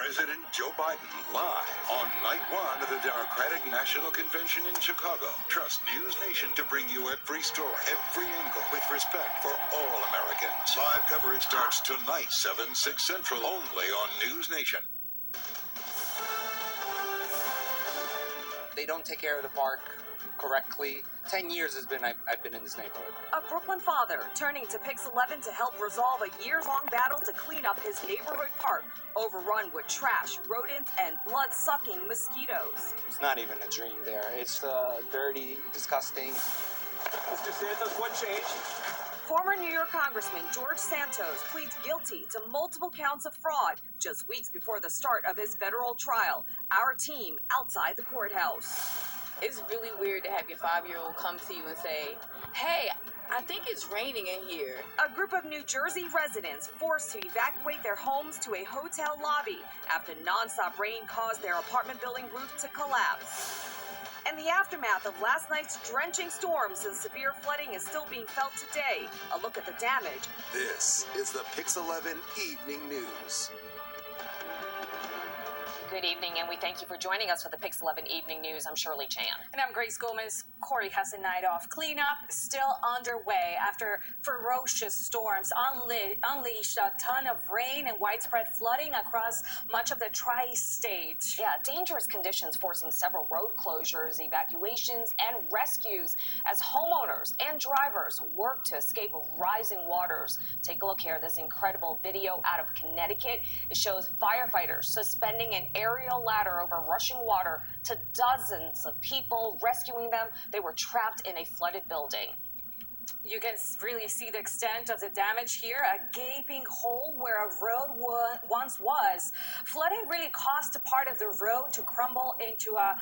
President Joe Biden live on night one of the Democratic National Convention in Chicago. Trust News Nation to bring you every story, every angle, with respect for all Americans. Live coverage starts tonight, 7, 6 Central, only on News Nation. They don't take care of the park correctly. 10 years I've been in this neighborhood. A Brooklyn father turning to PIX11 to help resolve a years-long battle to clean up his neighborhood park, overrun with trash, rodents, and blood-sucking mosquitoes. It's not even a dream there. It's dirty, disgusting. Mr. Santos, what changed? Former New York Congressman George Santos pleads guilty to multiple counts of fraud just weeks before the start of his federal trial. Our team outside the courthouse. It's really weird to have your 5-year-old come to you and say, hey, I think it's raining in here. A group of New Jersey residents forced to evacuate their homes to a hotel lobby after nonstop rain caused their apartment building roof to collapse. And the aftermath of last night's drenching storms and severe flooding is still being felt today. A look at the damage. This is the PIX11 Evening News. Good evening, and we thank you for joining us for the PIX11 Evening News. I'm Shirley Chan. And I'm Grace Gomez. Kori has a night off. Cleanup still underway after ferocious storms unleashed a ton of rain and widespread flooding across much of the tri-state. Yeah, dangerous conditions forcing several road closures, evacuations, and rescues as homeowners and drivers work to escape rising waters. Take a look here. This incredible video out of Connecticut. It shows firefighters suspending an aerial ladder over rushing water to dozens of people, rescuing them. They were trapped in a flooded building. You can really see the extent of the damage here, a gaping hole where a road once was. Flooding really caused a part of the road to crumble into a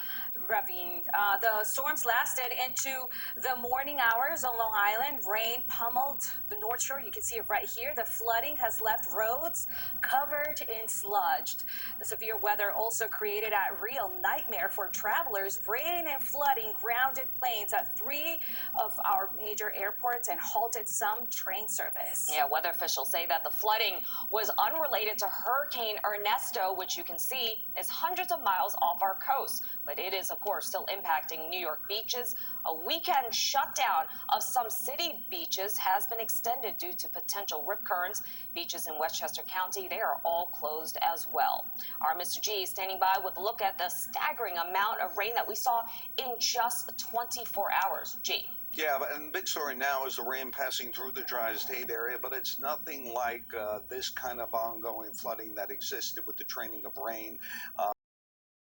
ravine. The storms lasted into the morning hours on Long Island. Rain pummeled the North Shore. You can see it right here. The flooding has left roads covered in sludge. The severe weather also created a real nightmare for travelers. Rain and flooding grounded planes at 3 of our major airports and halted some train service. Yeah, weather officials say that the flooding was unrelated to Hurricane Ernesto, which you can see is hundreds of miles off our coast. But it is, of course, still impacting New York beaches. A weekend shutdown of some city beaches has been extended due to potential rip currents. Beaches in Westchester County, they are all closed as well. Our Mr. G is standing by with a look at the staggering amount of rain that we saw in just 24 hours. G. Yeah, and the big story now is the rain passing through the tri-state area, but it's nothing like this kind of ongoing flooding that existed with the training of rain.